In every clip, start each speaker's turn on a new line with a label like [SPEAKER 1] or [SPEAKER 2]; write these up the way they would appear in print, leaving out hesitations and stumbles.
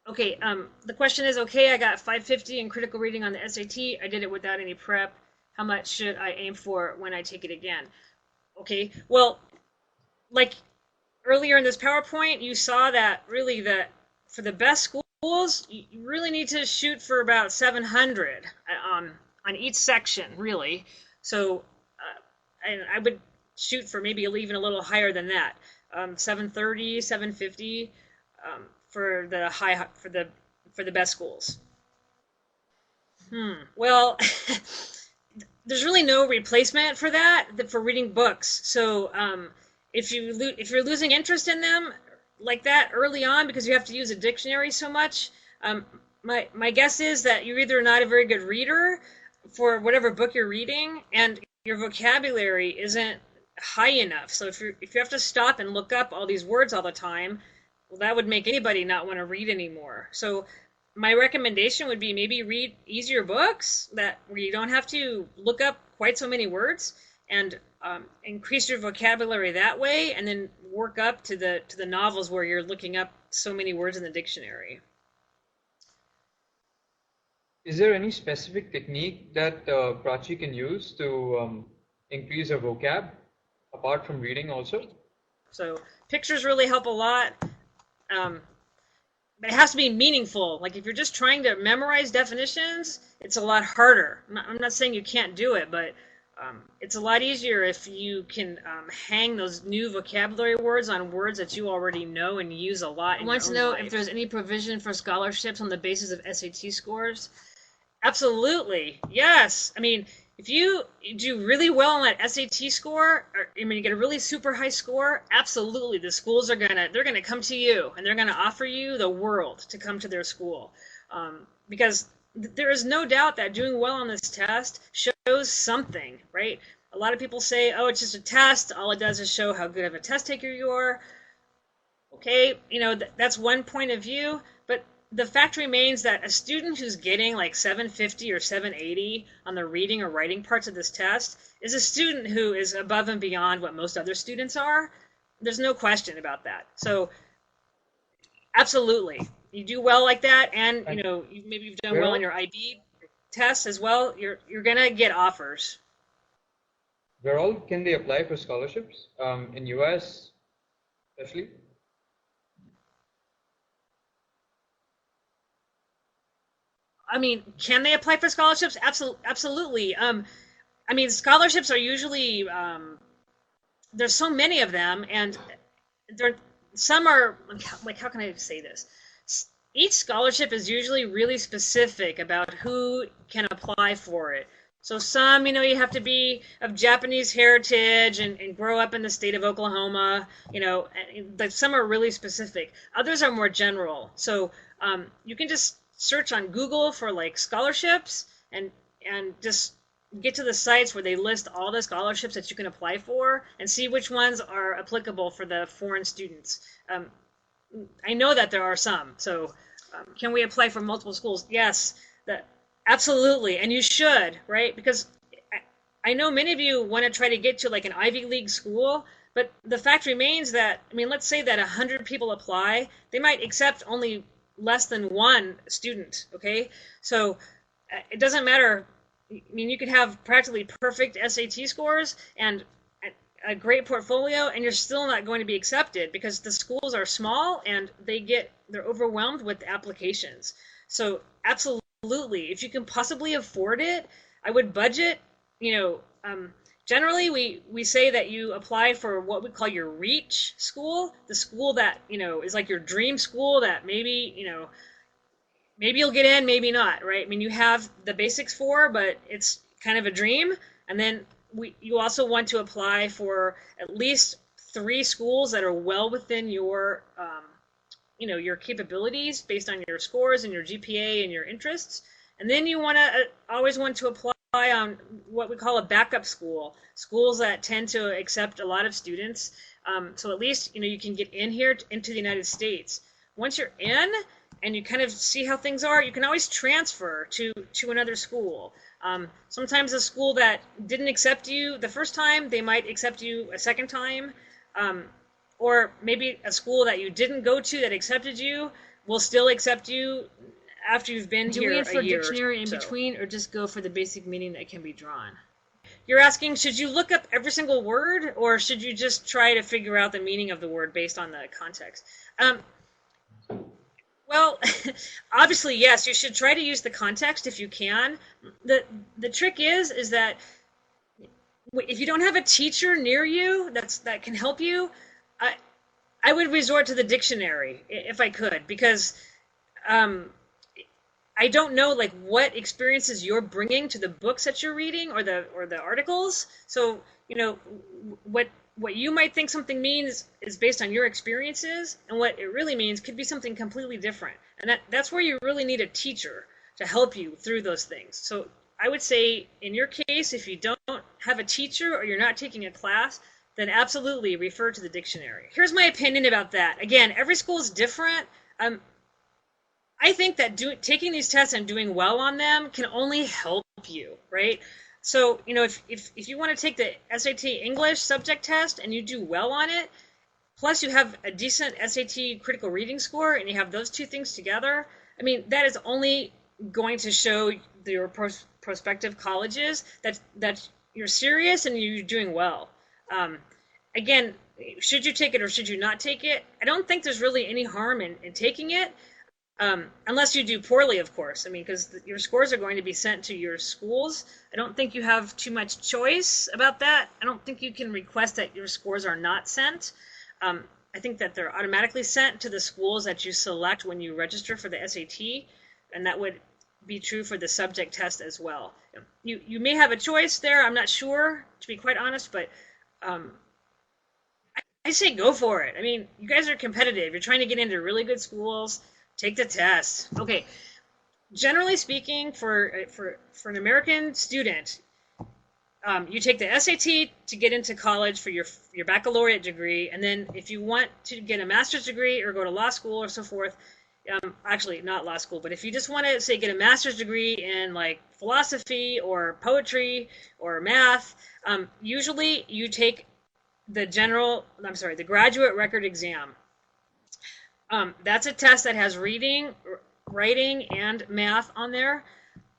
[SPEAKER 1] Okay, the question is, okay, I got 550 in critical reading on the SAT. I did it without any prep. How much should I aim for when I take it again? Okay, well, like earlier in this PowerPoint, you saw that really for the best schools, you really need to shoot for about 700 on each section, really. So I would shoot for maybe even a little higher than that, 730, 750 for the high for the best schools. Well, there's really no replacement for that for reading books. So if you're losing interest in them like that early on because you have to use a dictionary so much, my guess is that you're either not a very good reader for whatever book you're reading, and your vocabulary isn't high enough. So if you have to stop and look up all these words all the time, well, that would make anybody not want to read anymore. So my recommendation would be maybe read easier books that where you don't have to look up quite so many words, and increase your vocabulary that way, and then work up to the novels where you're looking up so many words in the dictionary.
[SPEAKER 2] Is there any specific technique that Prachi can use to increase her vocab apart from reading also?
[SPEAKER 1] So pictures really help a lot. Um, but it has to be meaningful. Like if you're just trying to memorize definitions, it's a lot harder. I'm not saying you can't do it, but it's a lot easier if you can hang those new vocabulary words on words that you already know and use a lot. I want to know if there's any provision for scholarships on the basis of SAT scores. Absolutely, yes. I mean, if you do really well on that SAT score, or I mean, you get a really super high score, absolutely, the schools are they're gonna come to you and they're gonna offer you the world to come to their school, because there is no doubt that doing well on this test shows something, right? A lot of people say, oh, it's just a test. All it does is show how good of a test taker you are. Okay, that's one point of view, but the fact remains that a student who's getting like 750 or 780 on the reading or writing parts of this test is a student who is above and beyond what most other students are. There's no question about that. So absolutely, you do well like that, and
[SPEAKER 2] And
[SPEAKER 1] maybe you've done
[SPEAKER 2] where
[SPEAKER 1] well on
[SPEAKER 2] all
[SPEAKER 1] your IB tests as well. You're gonna get offers.
[SPEAKER 2] where all can they apply for scholarships in US especially?
[SPEAKER 1] I mean, can they apply for scholarships? Absolutely. I mean, scholarships are usually there's so many of them, and there some are like how can I say this? Each scholarship is usually really specific about who can apply for it. So some, you have to be of Japanese heritage and grow up in the state of Oklahoma. But some are really specific. Others are more general. So you can just search on Google for like scholarships, and just get to the sites where they list all the scholarships that you can apply for and see which ones are applicable for the foreign students. I know that there are some. So can we apply for multiple schools? Yes, that absolutely, and you should, right? Because I know many of you want to try to get to like an Ivy League school, but the fact remains that, I mean, let's say that 100 people apply, they might accept only less than one student, okay? So it doesn't matter. I mean, you could have practically perfect SAT scores and a great portfolio, and you're still not going to be accepted because the schools are small and they're overwhelmed with applications. So absolutely, if you can possibly afford it, I would budget. You know, generally we say that you apply for what we call your reach school, the school that is like your dream school that maybe you'll get in, maybe not, right? I mean, you have the basics for, but it's kind of a dream. And then you also want to apply for at least 3 schools that are well within your capabilities based on your scores and your GPA and your interests. And then you always want to apply on what we call a backup school, schools that tend to accept a lot of students. So at least, you can get in here into the United States. Once you're in, and you kind of see how things are, you can always transfer to another school. Sometimes a school that didn't accept you the first time, they might accept you a second time. or maybe a school that you didn't go to that accepted you will still accept you after you've been here a year. Do we for dictionary in between, or just go for the basic meaning that can be drawn? You're asking, should you look up every single word, or should you just try to figure out the meaning of the word based on the context? Well, obviously, yes, you should try to use the context if you can. The trick is that if you don't have a teacher near you that can help you, I would resort to the dictionary if I could, because I don't know like what experiences you're bringing to the books that you're reading or the articles. So what you might think something means is based on your experiences, and what it really means could be something completely different. And that's where you really need a teacher to help you through those things. So I would say in your case, if you don't have a teacher or you're not taking a class, then absolutely refer to the dictionary. Here's my opinion about that. Again, every school is different. I think that taking these tests and doing well on them can only help you, right? So, if you want to take the SAT English subject test and you do well on it, plus you have a decent SAT critical reading score, and you have those two things together, I mean, that is only going to show your prospective colleges that you're serious and you're doing well. Again, should you take it or should you not take it? I don't think there's really any harm in taking it, unless you do poorly, of course. I mean, because your scores are going to be sent to your schools. I don't think you have too much choice about that. I don't think you can request that your scores are not sent. I think that they're automatically sent to the schools that you select when you register for the SAT, and that would be true for the subject test as well. You may have a choice there. I'm not sure, to be quite honest, but I say go for it. I mean, you guys are competitive. You're trying to get into really good schools. Take the test. Okay. Generally speaking, for an American student, you take the SAT to get into college for your baccalaureate degree, and then if you want to get a master's degree or go to law school or so forth, actually not law school, but if you just want to say get a master's degree in like philosophy or poetry or math, usually you take the graduate record exam. That's a test that has reading, writing, and math on there.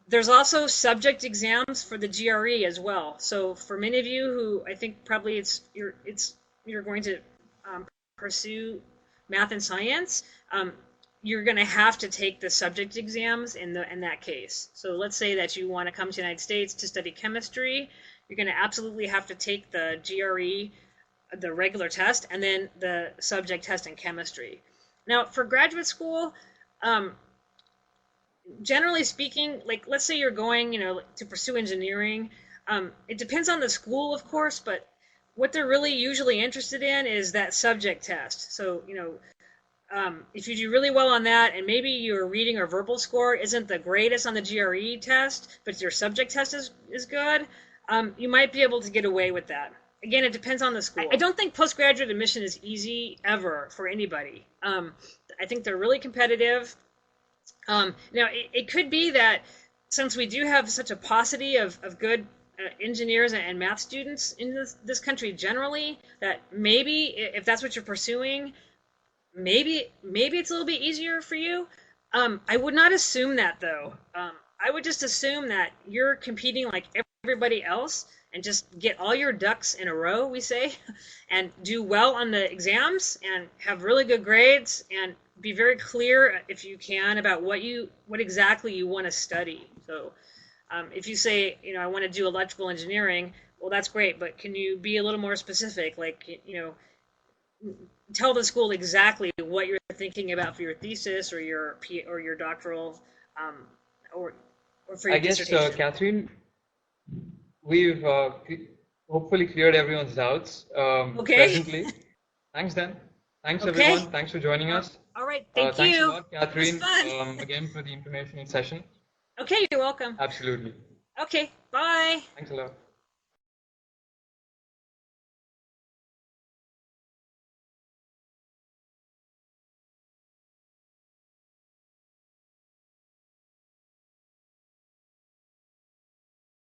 [SPEAKER 1] There's also subject exams for the GRE as well. So for many of you who I think probably you're going to pursue math and science, you're going to have to take the subject exams in that case. So let's say that you want to come to the United States to study chemistry. You're going to absolutely have to take the GRE, the regular test, and then the subject test in chemistry. Now, for graduate school, generally speaking, like let's say you're going, to pursue engineering. It depends on the school, of course, but what they're really usually interested in is that subject test. So, if you do really well on that, and maybe your reading or verbal score isn't the greatest on the GRE test, but your subject test is good, you might be able to get away with that. Again, it depends on the school. I don't think postgraduate admission is easy ever for anybody. I think they're really competitive. Now, it could be that since we do have such a paucity of good engineers and math students in this country generally, that maybe if that's what you're pursuing, maybe it's a little bit easier for you. I would not assume that, though. I would just assume that you're competing like everybody else, and just get all your ducks in a row, we say, and do well on the exams and have really good grades, and be very clear if you can about what exactly you want to study. So if you say, I want to do electrical engineering, well, that's great, but can you be a little more specific? Like, tell the school exactly what you're thinking about for your thesis or your doctoral, or for your dissertation.
[SPEAKER 2] I guess, Katherine, we've hopefully cleared everyone's doubts presently. Thanks, Dan. Thanks, everyone. Thanks for joining us.
[SPEAKER 1] All right. Thank
[SPEAKER 2] Thanks
[SPEAKER 1] you.
[SPEAKER 2] a lot, Katherine, again for the informational session.
[SPEAKER 1] Okay, you're welcome.
[SPEAKER 2] Absolutely.
[SPEAKER 1] Okay, bye.
[SPEAKER 2] Thanks a lot.